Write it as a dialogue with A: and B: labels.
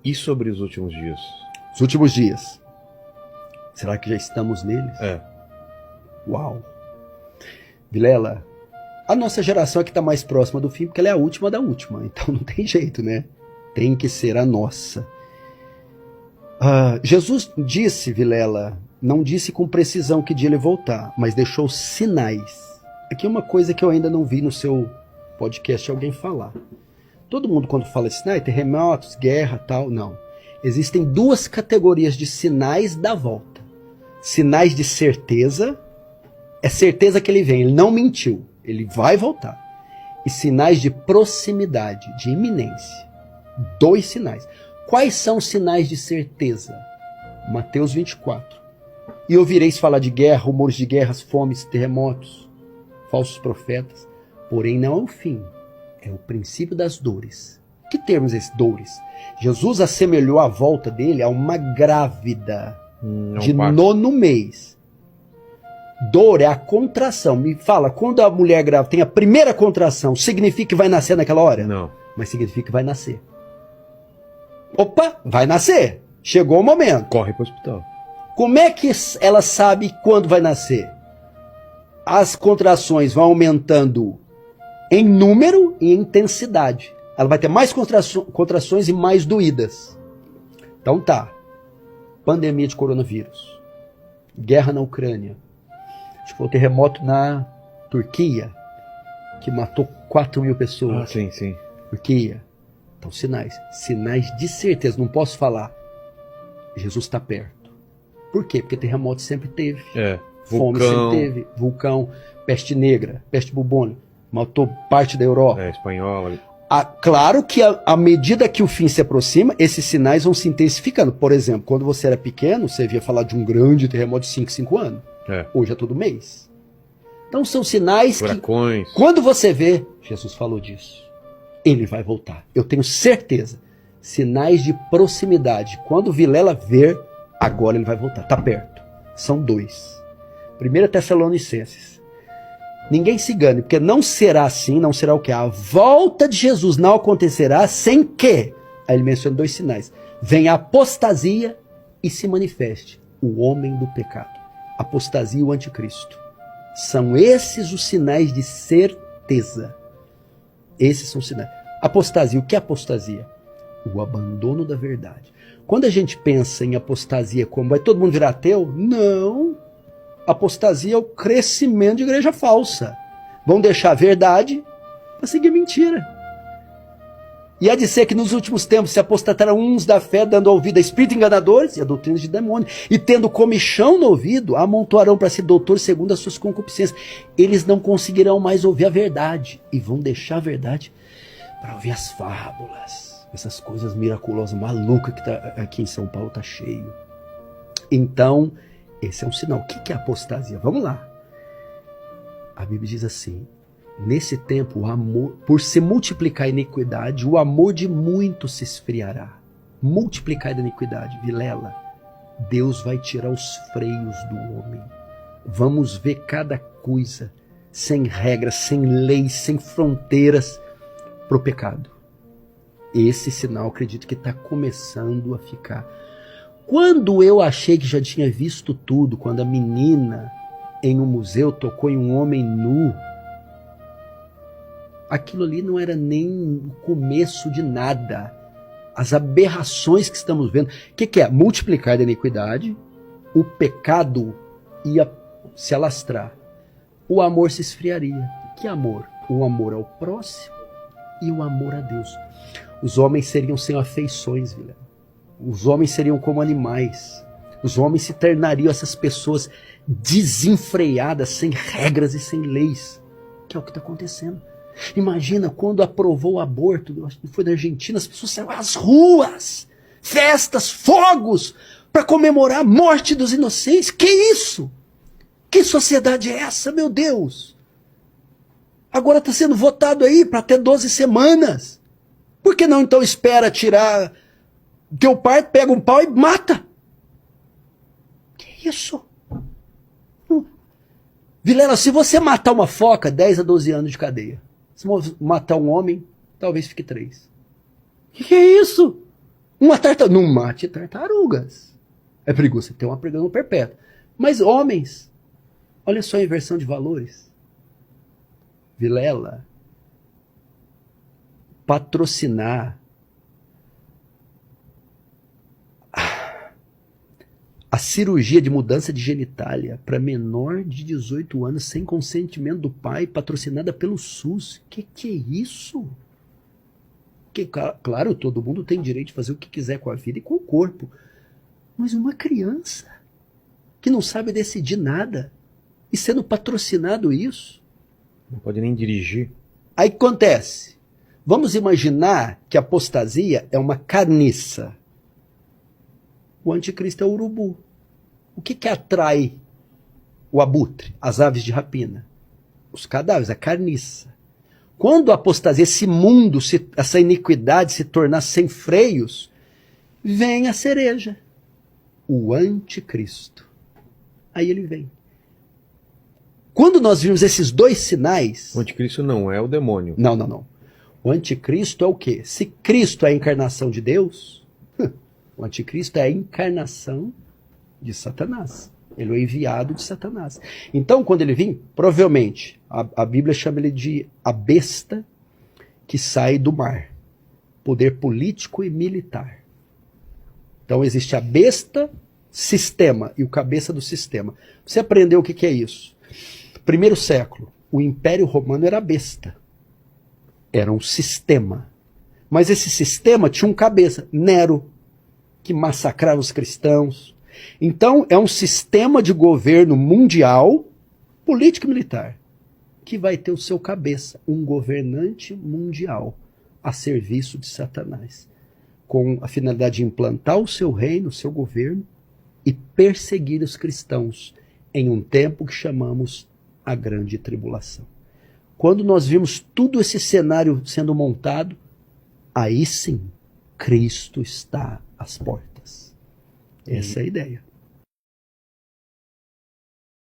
A: E sobre os últimos dias?
B: Os últimos dias. Será que já estamos neles?
A: É.
B: Uau. Vilela, a nossa geração é que está mais próxima do fim, porque ela é a última da última. Então não tem jeito, né? Tem que ser a nossa. Jesus disse, Vilela, não disse com precisão que dia ele voltar, mas deixou sinais. Aqui é uma coisa que eu ainda não vi no seu podcast alguém falar. Todo mundo quando fala de sinais, terremotos, guerra, tal, não. Existem duas categorias de sinais da volta. Sinais de certeza, é certeza que ele vem, ele não mentiu, ele vai voltar. E sinais de proximidade, de iminência. 2 sinais. Quais são os sinais de certeza? Mateus 24. E ouvireis falar de guerra, rumores de guerras, fomes, terremotos, falsos profetas. Porém não é o fim, é o princípio das dores. Que termos esses dores? Jesus assemelhou a volta dele a uma grávida de 9º mês. Dor é a contração. Me fala, quando a mulher grávida tem a primeira contração, significa que vai nascer naquela hora?
A: Não.
B: Mas significa que vai nascer. Opa, vai nascer. Chegou o momento.
A: Corre para o hospital.
B: Como é que ela sabe quando vai nascer? As contrações vão aumentando em número e intensidade. Ela vai ter mais contrações e mais doídas. Então tá. Pandemia de coronavírus. Guerra na Ucrânia. Acho que foi o terremoto na Turquia, que matou 4.000 pessoas.
A: Ah, sim, sim.
B: Turquia. Então, sinais. Sinais de certeza. Não posso falar. Jesus está perto. Por quê? Porque terremoto sempre teve. Fome sempre teve. Vulcão, peste negra, peste bubônica. Matou parte da Europa.
A: Espanhola.
B: Claro que à medida que o fim se aproxima, esses sinais vão se intensificando. Por exemplo, quando você era pequeno, você via falar de um grande terremoto de 5 anos. Hoje é todo mês. Então são sinais
A: Furacões.
B: Que, quando você vê, Jesus falou disso. Ele vai voltar. Eu tenho certeza. Sinais de proximidade. Quando o Vilela ver, agora ele vai voltar. Está perto. São 2. 1 Tessalonicenses. Ninguém se engane, porque não será assim, não será o quê? A volta de Jesus não acontecerá sem que, aí ele menciona 2 sinais, venha a apostasia e se manifeste o homem do pecado. Apostasia e o anticristo. São esses os sinais de certeza. Esses são os sinais. Apostasia, o que é apostasia? O abandono da verdade. Quando a gente pensa em apostasia como vai todo mundo virar ateu? Não. Apostasia é o crescimento de igreja falsa. Vão deixar a verdade para seguir mentira. E há de ser que nos últimos tempos se apostataram uns da fé, dando ouvido a espíritos enganadores e a doutrinas de demônios. E tendo comichão no ouvido, amontoarão para si doutores segundo as suas concupiscências. Eles não conseguirão mais ouvir a verdade. E vão deixar a verdade para ouvir as fábulas. Essas coisas miraculosas, malucas que aqui em São Paulo está cheio. Então, esse é um sinal. O que é apostasia? Vamos lá. A Bíblia diz assim: nesse tempo, o amor, por se multiplicar a iniquidade, o amor de muitos se esfriará. Multiplicar a iniquidade, Vilela, Deus vai tirar os freios do homem. Vamos ver cada coisa sem regras, sem leis, sem fronteiras para o pecado. Esse sinal, acredito que está começando a ficar. Quando eu achei que já tinha visto tudo, quando a menina em um museu tocou em um homem nu, aquilo ali não era nem o começo de nada. As aberrações que estamos vendo. O que é? Multiplicar a iniquidade, o pecado ia se alastrar, o amor se esfriaria. Que amor? O amor ao próximo e o amor a Deus. Os homens seriam sem afeições, Vilela. Os homens seriam como animais. Os homens se tornariam essas pessoas desenfreadas, sem regras e sem leis. Que é o que está acontecendo. Imagina quando aprovou o aborto, acho que foi na Argentina, as pessoas saíram às ruas, festas, fogos, para comemorar a morte dos inocentes. Que isso? Que sociedade é essa, meu Deus? Agora está sendo votado aí para até 12 semanas. Por que não então espera tirar teu pai, pega um pau e mata? Que isso? Vilela, se você matar uma foca, 10 a 12 anos de cadeia. Se matar um homem, talvez fique 3. Que é isso? Uma tartaruga. Não mate tartarugas. É perigoso você ter uma prisão perpétua. Mas homens, olha só a inversão de valores. Vilela, patrocinar a cirurgia de mudança de genitália para menor de 18 anos sem consentimento do pai, patrocinada pelo SUS. Que é isso? Claro, todo mundo tem direito de fazer o que quiser com a vida e com o corpo. Mas uma criança que não sabe decidir nada e sendo patrocinado isso.
A: Não pode nem dirigir.
B: Aí o que acontece? Vamos imaginar que a apostasia é uma carniça. O anticristo é o urubu. O que atrai o abutre, as aves de rapina? Os cadáveres, a carniça. Quando a apostasia, esse mundo, essa iniquidade se tornar sem freios, vem a cereja, o anticristo. Aí ele vem. Quando nós vimos esses dois sinais...
A: O anticristo não é o demônio.
B: Não. O anticristo é o quê? Se Cristo é a encarnação de Deus, o anticristo é a encarnação de Satanás. Ele é o enviado de Satanás. Então, quando ele vir, provavelmente, a Bíblia chama ele de a besta que sai do mar. Poder político e militar. Então, existe a besta, sistema, e o cabeça do sistema. Você aprendeu o que é isso? Primeiro século, o Império Romano era besta. Era um sistema. Mas esse sistema tinha um cabeça, Nero, que massacrava os cristãos. Então, é um sistema de governo mundial, político e militar, que vai ter o seu cabeça, um governante mundial, a serviço de Satanás, com a finalidade de implantar o seu reino, o seu governo, e perseguir os cristãos em um tempo que chamamos a Grande Tribulação. Quando nós vimos tudo esse cenário sendo montado, aí sim, Cristo está às portas. Essa é a ideia.